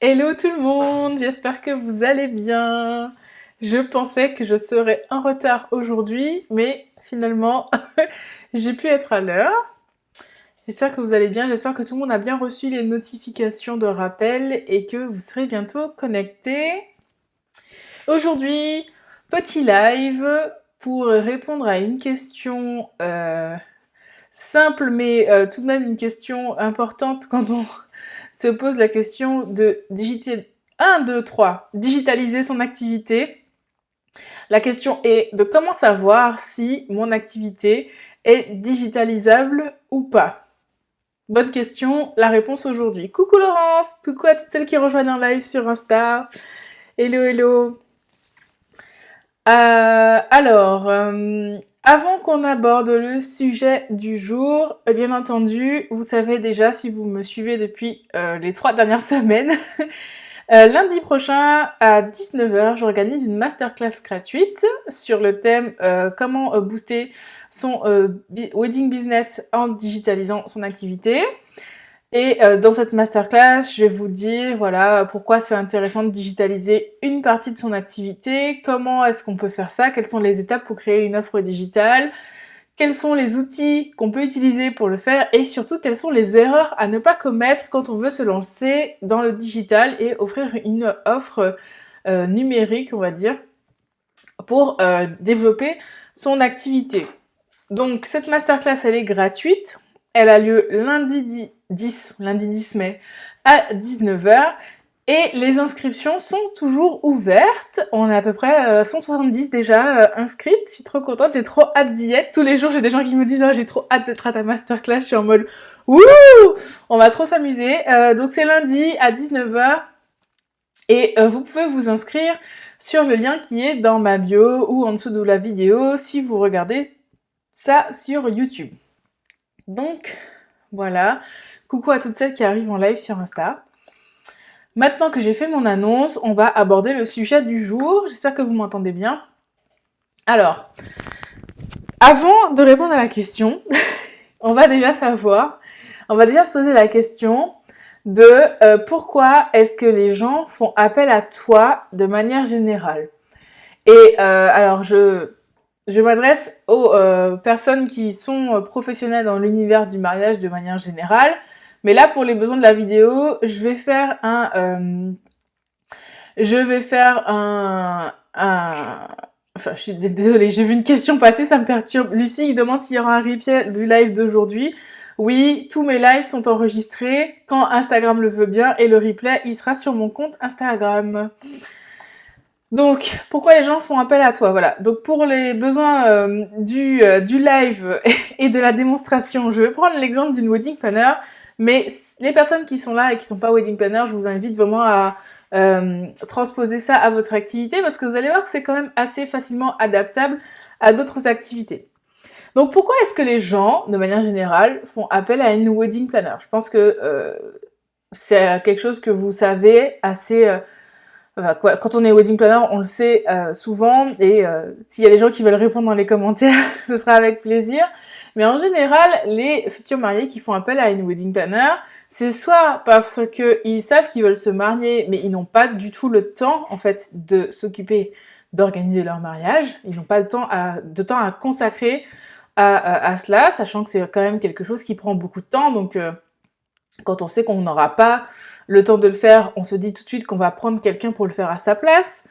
Hello tout le monde, j'espère que vous allez bien. Je pensais que je serais en retard aujourd'hui, mais finalement, j'ai pu être à l'heure. J'espère que vous allez bien, j'espère que tout le monde a bien reçu les notifications de rappel et que vous serez bientôt connectés. Aujourd'hui, petit live pour répondre à une question simple, mais tout de même une question importante quand on se pose la question de digitaliser son activité. La question est de comment savoir si mon activité est digitalisable ou pas. Bonne question, la réponse aujourd'hui. Coucou Laurence, coucou à toutes celles qui rejoignent en live sur Insta. Hello, hello. Avant qu'on aborde le sujet du jour, bien entendu, vous savez déjà si vous me suivez depuis les 3 dernières semaines, lundi prochain à 19h, j'organise une masterclass gratuite sur le thème comment booster son wedding business en digitalisant son activité. Et dans cette masterclass, je vais vous dire voilà pourquoi c'est intéressant de digitaliser une partie de son activité, comment est-ce qu'on peut faire ça, quelles sont les étapes pour créer une offre digitale, quels sont les outils qu'on peut utiliser pour le faire et surtout quelles sont les erreurs à ne pas commettre quand on veut se lancer dans le digital et offrir une offre numérique, on va dire, pour développer son activité. Donc cette masterclass, elle est gratuite. Elle a lieu lundi 10 mai à 19h. Et les inscriptions sont toujours ouvertes. On a à peu près 170 déjà inscrites. Je suis trop contente, j'ai trop hâte d'y être. Tous les jours, j'ai des gens qui me disent « Oh, j'ai trop hâte d'être à ta masterclass ». Je suis en mode « Wouh !» On va trop s'amuser. Donc c'est lundi à 19h. Et vous pouvez vous inscrire sur le lien qui est dans ma bio ou en dessous de la vidéo si vous regardez ça sur YouTube. Donc, voilà. Coucou à toutes celles qui arrivent en live sur Insta. Maintenant que j'ai fait mon annonce, on va aborder le sujet du jour. J'espère que vous m'entendez bien. Alors, avant de répondre à la question, on va déjà se poser la question de pourquoi est-ce que les gens font appel à toi de manière générale. Et alors, je m'adresse aux personnes qui sont professionnelles dans l'univers du mariage de manière générale. Mais là, pour les besoins de la vidéo, je vais faire Enfin, je suis désolée, j'ai vu une question passer, ça me perturbe. Lucie, il demande s'il y aura un replay du live d'aujourd'hui. Oui, tous mes lives sont enregistrés quand Instagram le veut bien et le replay, il sera sur mon compte Instagram. Donc, pourquoi les gens font appel à toi? Voilà. Donc, pour les besoins du live et de la démonstration, je vais prendre l'exemple d'une wedding planner. Mais les personnes qui sont là et qui sont pas wedding planner, je vous invite vraiment à transposer ça à votre activité parce que vous allez voir que c'est quand même assez facilement adaptable à d'autres activités. Donc, pourquoi est-ce que les gens, de manière générale, font appel à une wedding planner? Je pense que c'est quelque chose que vous savez assez... quand on est wedding planner, on le sait souvent, et s'il y a des gens qui veulent répondre dans les commentaires, ce sera avec plaisir. Mais en général, les futurs mariés qui font appel à une wedding planner, c'est soit parce qu'ils savent qu'ils veulent se marier, mais ils n'ont pas du tout le temps, en fait, de s'occuper d'organiser leur mariage. Ils n'ont pas de temps à consacrer à cela, sachant que c'est quand même quelque chose qui prend beaucoup de temps. Donc, quand on sait qu'on n'aura pas le temps de le faire, on se dit tout de suite qu'on va prendre quelqu'un pour le faire à sa place.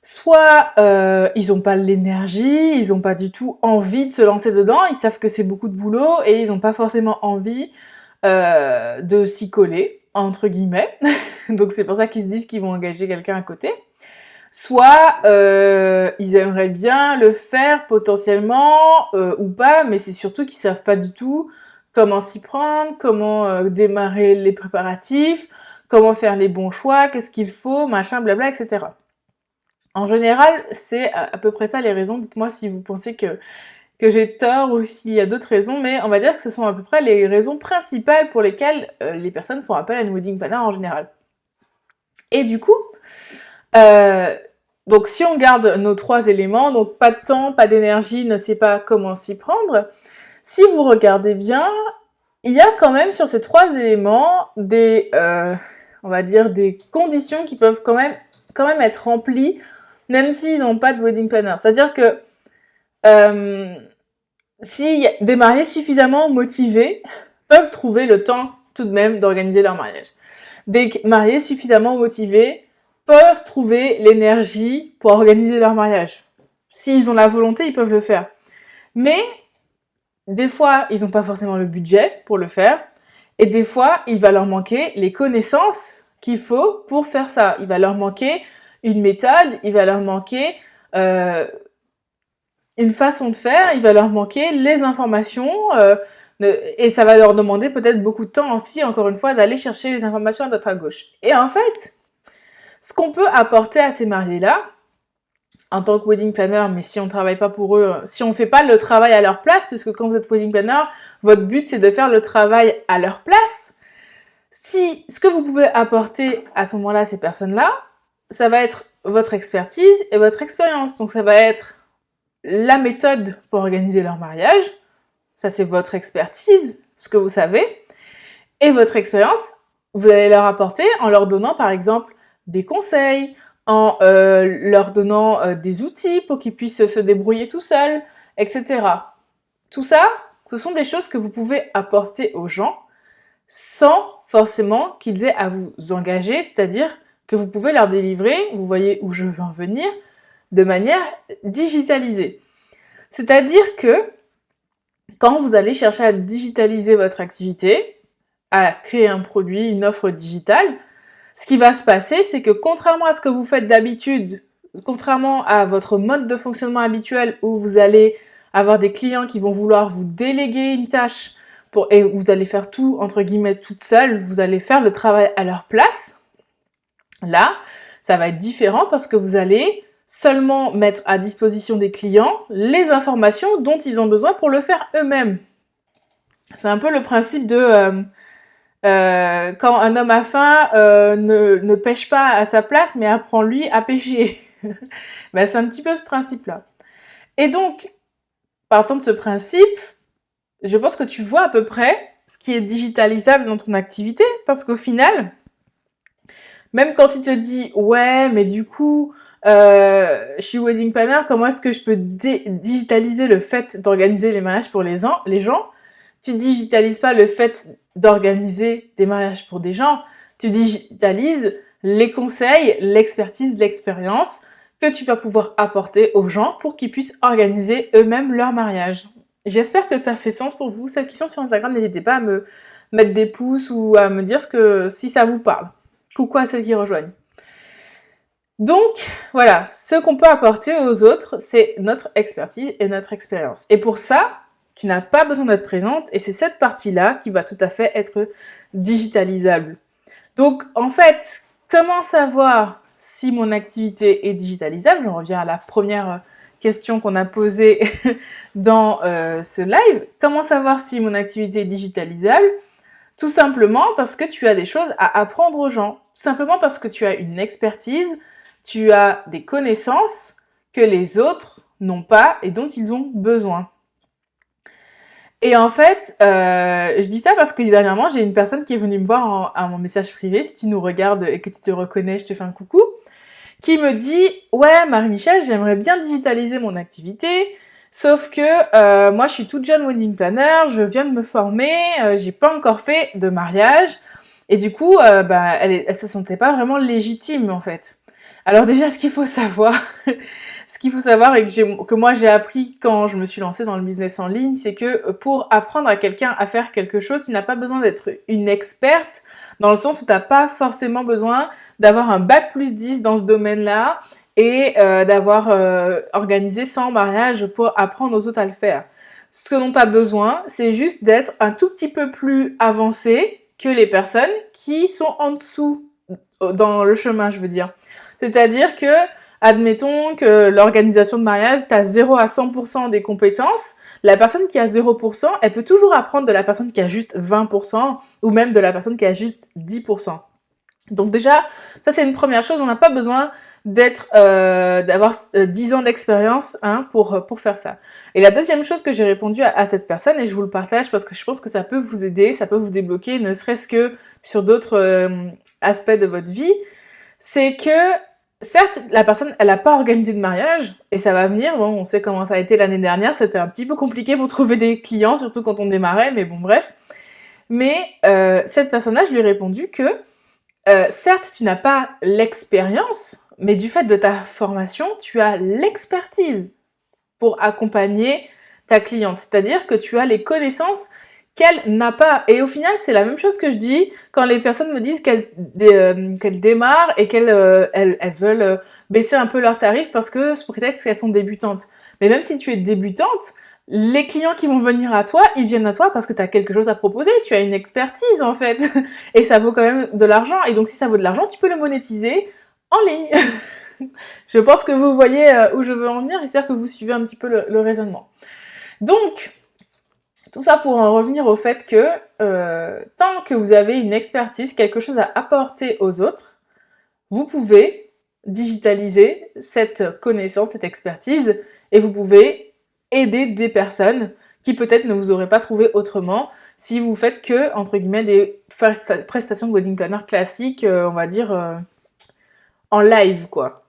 Soit ils n'ont pas l'énergie, ils n'ont pas du tout envie de se lancer dedans, ils savent que c'est beaucoup de boulot et ils n'ont pas forcément envie de s'y coller, entre guillemets. Donc c'est pour ça qu'ils se disent qu'ils vont engager quelqu'un à côté. Soit ils aimeraient bien le faire potentiellement ou pas, mais c'est surtout qu'ils savent pas du tout comment s'y prendre, comment démarrer les préparatifs, comment faire les bons choix, qu'est-ce qu'il faut, machin, blabla, etc. En général, c'est à peu près ça les raisons. Dites-moi si vous pensez que j'ai tort ou s'il y a d'autres raisons, mais on va dire que ce sont à peu près les raisons principales pour lesquelles les personnes font appel à une wedding planner en général. Et du coup, donc si on garde nos 3 éléments, donc pas de temps, pas d'énergie, ne sait pas comment s'y prendre, si vous regardez bien, il y a quand même sur ces 3 éléments des on va dire, des conditions qui peuvent quand même être remplies, même s'ils n'ont pas de wedding planner. C'est-à-dire que si des mariés suffisamment motivés peuvent trouver le temps tout de même d'organiser leur mariage. Des mariés suffisamment motivés peuvent trouver l'énergie pour organiser leur mariage. S'ils ont la volonté, ils peuvent le faire. Mais des fois, ils n'ont pas forcément le budget pour le faire. Et des fois, il va leur manquer les connaissances qu'il faut pour faire ça. Il va leur manquer une méthode, il va leur manquer une façon de faire, il va leur manquer les informations, et ça va leur demander peut-être beaucoup de temps aussi, encore une fois, d'aller chercher les informations à droite à gauche. Et en fait, ce qu'on peut apporter à ces mariés-là, en tant que wedding planner, mais si on ne travaille pas pour eux, si on ne fait pas le travail à leur place, puisque quand vous êtes wedding planner, votre but c'est de faire le travail à leur place, si ce que vous pouvez apporter à ce moment-là à ces personnes-là, ça va être votre expertise et votre expérience. Donc ça va être la méthode pour organiser leur mariage, ça c'est votre expertise, ce que vous savez, et votre expérience, vous allez leur apporter en leur donnant par exemple des conseils, en leur donnant des outils pour qu'ils puissent se débrouiller tout seuls, etc. Tout ça, ce sont des choses que vous pouvez apporter aux gens sans forcément qu'ils aient à vous engager, c'est-à-dire que vous pouvez leur délivrer, vous voyez où je veux en venir, de manière digitalisée. C'est-à-dire que quand vous allez chercher à digitaliser votre activité, à créer un produit, une offre digitale, ce qui va se passer, c'est que contrairement à ce que vous faites d'habitude, contrairement à votre mode de fonctionnement habituel où vous allez avoir des clients qui vont vouloir vous déléguer une tâche et vous allez faire tout, entre guillemets, toute seule, vous allez faire le travail à leur place, là, ça va être différent parce que vous allez seulement mettre à disposition des clients les informations dont ils ont besoin pour le faire eux-mêmes. C'est un peu le principe de quand un homme a faim, ne pêche pas à sa place, mais apprend lui à pêcher. Ben, c'est un petit peu ce principe-là. Et donc, partant de ce principe, je pense que tu vois à peu près ce qui est digitalisable dans ton activité, parce qu'au final, même quand tu te dis « Ouais, mais du coup, je suis wedding planner, comment est-ce que je peux digitaliser le fait d'organiser les mariages pour les gens ?» Tu digitalises pas le fait d'organiser des mariages pour des gens, tu digitalises les conseils, l'expertise, l'expérience que tu vas pouvoir apporter aux gens pour qu'ils puissent organiser eux-mêmes leur mariage. J'espère que ça fait sens pour vous. Celles qui sont sur Instagram, n'hésitez pas à me mettre des pouces ou à me dire si ça vous parle. Coucou à celles qui rejoignent. Donc, voilà, ce qu'on peut apporter aux autres, c'est notre expertise et notre expérience. Et pour ça, tu n'as pas besoin d'être présente et c'est cette partie-là qui va tout à fait être digitalisable. Donc, en fait, comment savoir si mon activité est digitalisable? Je reviens à la première question qu'on a posée dans ce live. Comment savoir si mon activité est digitalisable? Tout simplement parce que tu as des choses à apprendre aux gens. Tout simplement parce que tu as une expertise, tu as des connaissances que les autres n'ont pas et dont ils ont besoin. Et en fait, je dis ça parce que dernièrement, j'ai une personne qui est venue me voir à mon message privé, si tu nous regardes et que tu te reconnais, je te fais un coucou, qui me dit « Ouais, Marie-Michel, j'aimerais bien digitaliser mon activité, sauf que moi, je suis toute jeune wedding planner, je viens de me former, j'ai pas encore fait de mariage, et du coup, elle se sentait pas vraiment légitime, en fait. » Alors déjà, ce qu'il faut savoir et que moi j'ai appris quand je me suis lancée dans le business en ligne, c'est que pour apprendre à quelqu'un à faire quelque chose, tu n'as pas besoin d'être une experte, dans le sens où tu n'as pas forcément besoin d'avoir un bac+10 dans ce domaine-là et d'avoir organisé 100 mariages pour apprendre aux autres à le faire. Ce dont tu as besoin, c'est juste d'être un tout petit peu plus avancé que les personnes qui sont en dessous dans le chemin, je veux dire. C'est-à-dire que, admettons que l'organisation de mariage, tu as 0 à 100% des compétences, la personne qui a 0%, elle peut toujours apprendre de la personne qui a juste 20% ou même de la personne qui a juste 10%. Donc déjà, ça c'est une première chose, on n'a pas besoin d'avoir 10 ans d'expérience hein, pour faire ça. Et la deuxième chose que j'ai répondu à cette personne, et je vous le partage parce que je pense que ça peut vous aider, ça peut vous débloquer, ne serait-ce que sur d'autres aspects de votre vie, c'est que certes, la personne, elle n'a pas organisé de mariage, et ça va venir, bon, on sait comment ça a été l'année dernière, c'était un petit peu compliqué pour trouver des clients, surtout quand on démarrait, mais bon, bref. Mais cette personne-là, je lui ai répondu que, certes, tu n'as pas l'expérience, mais du fait de ta formation, tu as l'expertise pour accompagner ta cliente. C'est-à-dire que tu as les connaissances qu'elle n'a pas. Et au final, c'est la même chose que je dis quand les personnes me disent qu'elles démarrent et qu'elles veulent baisser un peu leurs tarifs parce que sous prétexte qu'elles sont débutantes. Mais même si tu es débutante, les clients qui vont venir à toi, ils viennent à toi parce que tu as quelque chose à proposer, tu as une expertise en fait. Et ça vaut quand même de l'argent. Et donc si ça vaut de l'argent, tu peux le monétiser en ligne. Je pense que vous voyez où je veux en venir, j'espère que vous suivez un petit peu le raisonnement. Donc, tout ça pour en revenir au fait que tant que vous avez une expertise, quelque chose à apporter aux autres, vous pouvez digitaliser cette connaissance, cette expertise, et vous pouvez aider des personnes qui peut-être ne vous auraient pas trouvé autrement si vous faites que, entre guillemets, des prestations de wedding planner classiques, on va dire, en live, quoi.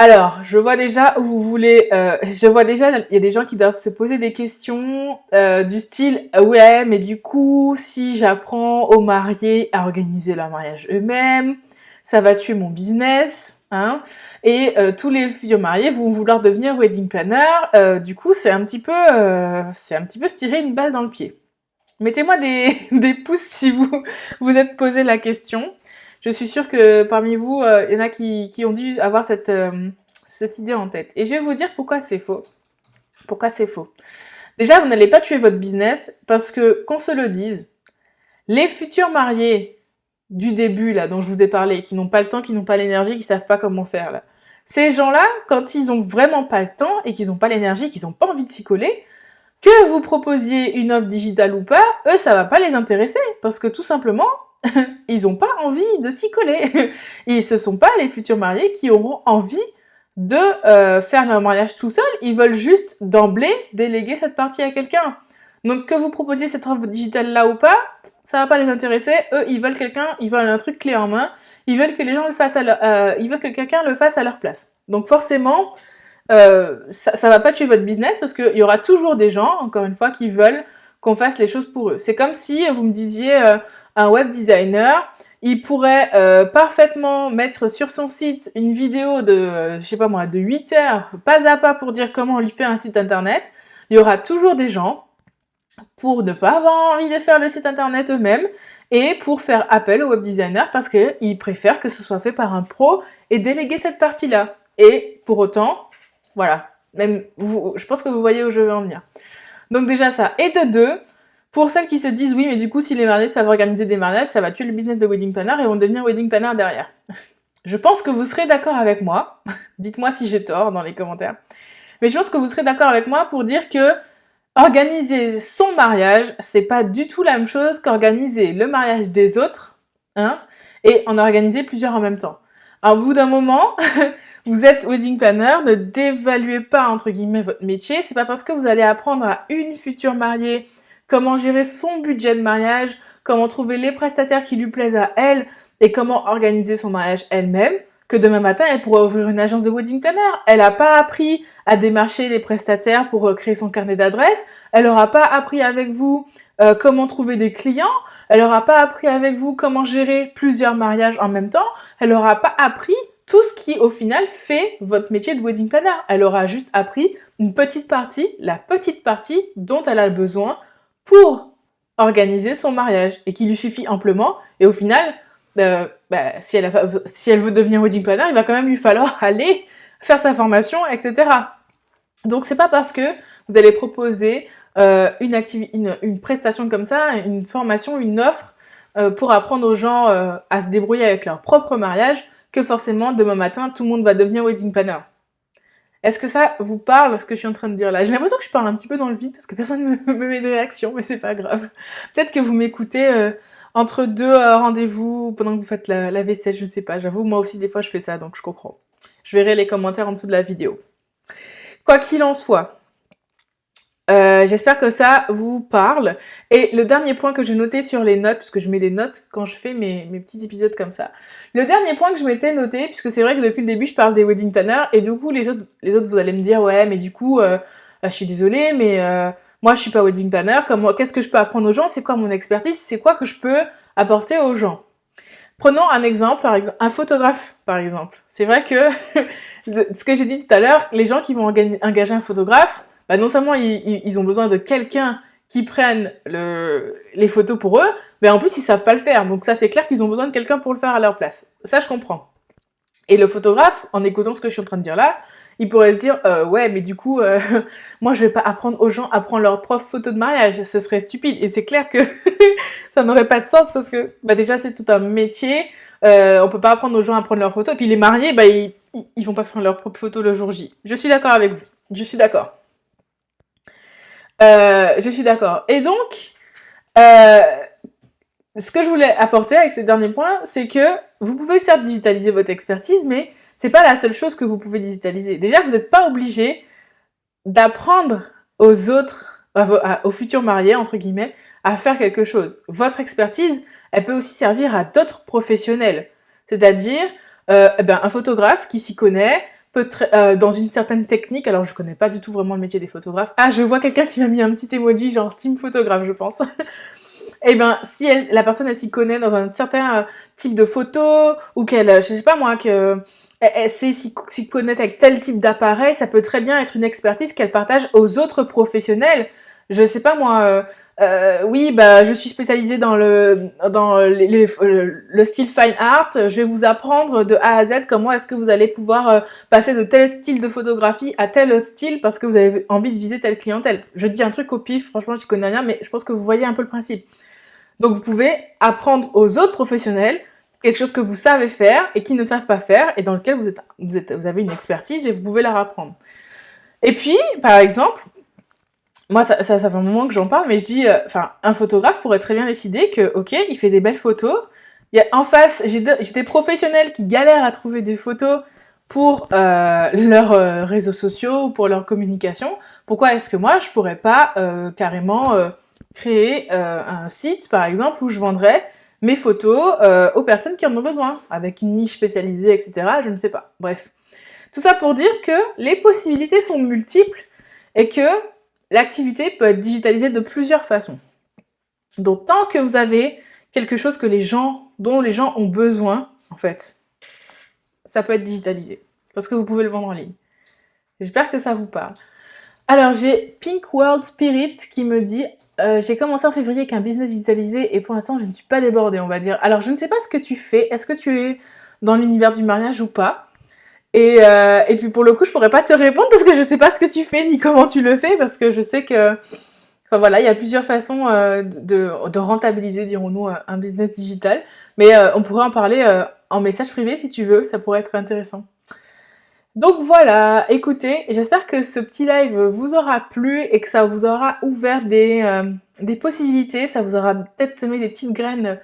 Alors, je vois déjà où vous voulez. Je vois déjà, il y a des gens qui doivent se poser des questions du style ouais, mais du coup, si j'apprends aux mariés à organiser leur mariage eux-mêmes, ça va tuer mon business, hein. Et tous les futurs mariés vont vouloir devenir wedding planner. Du coup, c'est un petit peu se tirer une balle dans le pied. Mettez-moi des pouces si vous êtes posé la question. Je suis sûre que parmi vous, il y en a qui ont dû avoir cette idée en tête. Et je vais vous dire pourquoi c'est faux. Pourquoi c'est faux. Déjà, vous n'allez pas tuer votre business parce que, qu'on se le dise, les futurs mariés du début, là, dont je vous ai parlé, qui n'ont pas le temps, qui n'ont pas l'énergie, qui savent pas comment faire, là. Ces gens-là, quand ils ont vraiment pas le temps et qu'ils n'ont pas l'énergie, qu'ils n'ont pas envie de s'y coller, que vous proposiez une offre digitale ou pas, eux, ça va pas les intéresser parce que tout simplement, ils n'ont pas envie de s'y coller. Et ce sont pas les futurs mariés qui auront envie de faire leur mariage tout seul. Ils veulent juste d'emblée déléguer cette partie à quelqu'un. Donc que vous proposiez cette offre digitale là ou pas, ça va pas les intéresser. Eux, ils veulent ils veulent un truc clé en main. Ils veulent que les gens le fassent ils veulent que quelqu'un le fasse à leur place. Donc forcément, ça va pas tuer votre business parce qu'il y aura toujours des gens, encore une fois, qui veulent qu'on fasse les choses pour eux. C'est comme si vous me disiez un web designer, il pourrait parfaitement mettre sur son site une vidéo de, je sais pas moi, de 8 heures, pas à pas pour dire comment on lui fait un site internet. Il y aura toujours des gens pour ne pas avoir envie de faire le site internet eux-mêmes et pour faire appel au web designer parce qu'ils préfèrent que ce soit fait par un pro et déléguer cette partie-là. Et pour autant, voilà, même je pense que vous voyez où je veux en venir. Donc déjà ça. Et de deux, pour celles qui se disent oui, mais du coup si les mariés savent organiser des mariages, ça va tuer le business de wedding planner et vont devenir wedding planner derrière. Je pense que vous serez d'accord avec moi. Dites-moi si j'ai tort dans les commentaires. Mais je pense que vous serez d'accord avec moi pour dire que organiser son mariage, c'est pas du tout la même chose qu'organiser le mariage des autres, hein, et en organiser plusieurs en même temps. Alors, au bout d'un moment, vous êtes wedding planner, ne dévaluez pas, entre guillemets, votre métier. C'est pas parce que vous allez apprendre à une future mariée comment gérer son budget de mariage, comment trouver les prestataires qui lui plaisent à elle, et comment organiser son mariage elle-même, que demain matin, elle pourra ouvrir une agence de wedding planner. Elle n'a pas appris à démarcher les prestataires pour créer son carnet d'adresses. Elle n'aura pas appris avec vous comment trouver des clients. Elle n'aura pas appris avec vous comment gérer plusieurs mariages en même temps. Elle n'aura pas appris tout ce qui, au final, fait votre métier de wedding planner. Elle aura juste appris une petite partie, la petite partie dont elle a besoin pour organiser son mariage et qui lui suffit amplement. Et au final, si elle veut devenir wedding planner, il va quand même lui falloir aller faire sa formation, etc. Donc c'est pas parce que vous allez proposer une prestation comme ça, une formation, une offre pour apprendre aux gens à se débrouiller avec leur propre mariage que forcément demain matin tout le monde va devenir wedding planner. Est-ce que ça vous parle, ce que je suis en train de dire là? J'ai l'impression que je parle un petit peu dans le vide parce que personne me met de réaction, mais c'est pas grave. Peut-être que vous m'écoutez entre deux rendez-vous, pendant que vous faites la vaisselle, je ne sais pas. J'avoue, moi aussi, des fois, je fais ça, donc je comprends. Je verrai les commentaires en dessous de la vidéo. Quoi qu'il en soit, j'espère que ça vous parle. Et le dernier point que j'ai noté sur les notes, parce que je mets des notes quand je fais mes petits épisodes comme ça. Le dernier point que je m'étais noté, puisque c'est vrai que depuis le début, je parle des wedding planners, et du coup, les autres vous allez me dire, ouais, mais du coup, je suis désolée, mais moi, je suis pas wedding planner. Qu'est-ce que je peux apprendre aux gens? C'est quoi mon expertise? C'est quoi que je peux apporter aux gens? Prenons un exemple, par exemple, un photographe, par exemple. C'est vrai que, ce que j'ai dit tout à l'heure, les gens qui vont engager un photographe, bah non seulement ils ont besoin de quelqu'un qui prenne les photos pour eux, mais en plus ils savent pas le faire. Donc ça c'est clair qu'ils ont besoin de quelqu'un pour le faire à leur place. Ça je comprends. Et le photographe, en écoutant ce que je suis en train de dire là, il pourrait se dire ouais mais du coup moi je vais pas apprendre aux gens à prendre leur propre photo de mariage, ce serait stupide. Et c'est clair que ça n'aurait pas de sens parce que bah déjà c'est tout un métier, on peut pas apprendre aux gens à prendre leurs photos. Et puis les mariés, bah ils vont pas faire leur propre photo le jour J. Je suis d'accord avec vous, je suis d'accord. Je suis d'accord. Et donc, ce que je voulais apporter avec ces derniers points, c'est que vous pouvez certes digitaliser votre expertise, mais c'est pas la seule chose que vous pouvez digitaliser. Déjà, vous n'êtes pas obligé d'apprendre aux autres, aux futurs mariés, entre guillemets, à faire quelque chose. Votre expertise, elle peut aussi servir à d'autres professionnels. C'est-à-dire, un photographe qui s'y connaît, dans une certaine technique, alors je connais pas du tout vraiment le métier des photographes. Ah, je vois quelqu'un qui m'a mis un petit emoji, genre team photographe, je pense. Eh ben, si la personne elle s'y connaît dans un certain type de photo, ou qu'elle, je sais pas moi, elle sait s'y connaître avec tel type d'appareil, ça peut très bien être une expertise qu'elle partage aux autres professionnels. Je sais pas moi, oui, bah, je suis spécialisée dans le style fine art. Je vais vous apprendre de A à Z comment est-ce que vous allez pouvoir passer de tel style de photographie à tel autre style parce que vous avez envie de viser telle clientèle. Je dis un truc au pif, franchement, j'y connais rien, mais je pense que vous voyez un peu le principe. Donc, vous pouvez apprendre aux autres professionnels quelque chose que vous savez faire et qui ne savent pas faire et dans lequel vous avez une expertise et vous pouvez leur apprendre. Et puis, par exemple, moi, ça fait un moment que j'en parle, mais je dis, un photographe pourrait très bien décider que, ok, il fait des belles photos. En face, j'ai des professionnels qui galèrent à trouver des photos pour leurs réseaux sociaux ou pour leur communication. Pourquoi est-ce que moi, je pourrais pas carrément créer un site, par exemple, où je vendrais mes photos aux personnes qui en ont besoin, avec une niche spécialisée, etc. Je ne sais pas. Bref. Tout ça pour dire que les possibilités sont multiples et que l'activité peut être digitalisée de plusieurs façons. Donc, tant que vous avez quelque chose dont les gens ont besoin, en fait, ça peut être digitalisé. Parce que vous pouvez le vendre en ligne. J'espère que ça vous parle. Alors, j'ai Pink World Spirit qui me dit j'ai commencé en février avec un business digitalisé et pour l'instant, je ne suis pas débordée, on va dire. Alors, je ne sais pas ce que tu fais. Est-ce que tu es dans l'univers du mariage ou pas? Et puis pour le coup, je pourrais pas te répondre parce que je sais pas ce que tu fais ni comment tu le fais parce que je sais que, enfin voilà, il y a plusieurs façons de rentabiliser, dirons-nous, un business digital. Mais on pourrait en parler en message privé si tu veux, ça pourrait être intéressant. Donc voilà, écoutez, j'espère que ce petit live vous aura plu et que ça vous aura ouvert des possibilités, ça vous aura peut-être semé des petites graines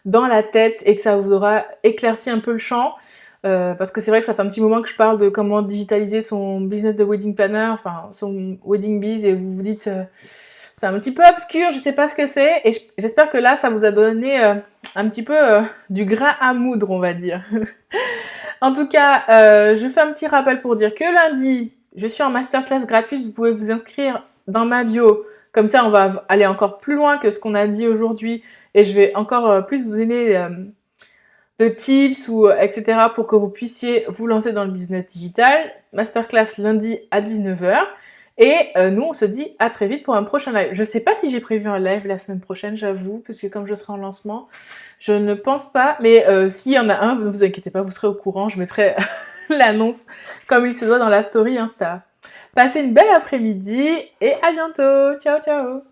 dans la tête et que ça vous aura éclairci un peu le champ. Parce que c'est vrai que ça fait un petit moment que je parle de comment digitaliser son business de wedding planner, enfin son wedding biz, et vous vous dites c'est un petit peu obscur, je sais pas ce que c'est, et j'espère que là ça vous a donné un petit peu du grain à moudre, on va dire. En tout cas, je fais un petit rappel pour dire que lundi, je suis en masterclass gratuite, vous pouvez vous inscrire dans ma bio, comme ça on va aller encore plus loin que ce qu'on a dit aujourd'hui, et je vais encore plus vous donner de tips ou etc. pour que vous puissiez vous lancer dans le business digital. Masterclass lundi à 19h. Et nous, on se dit à très vite pour un prochain live. Je sais pas si j'ai prévu un live la semaine prochaine, j'avoue, parce que comme je serai en lancement, je ne pense pas. Mais s'il y en a un, ne vous inquiétez pas, vous serez au courant. Je mettrai l'annonce comme il se doit dans la story Insta. Passez une belle après-midi et à bientôt. Ciao, ciao.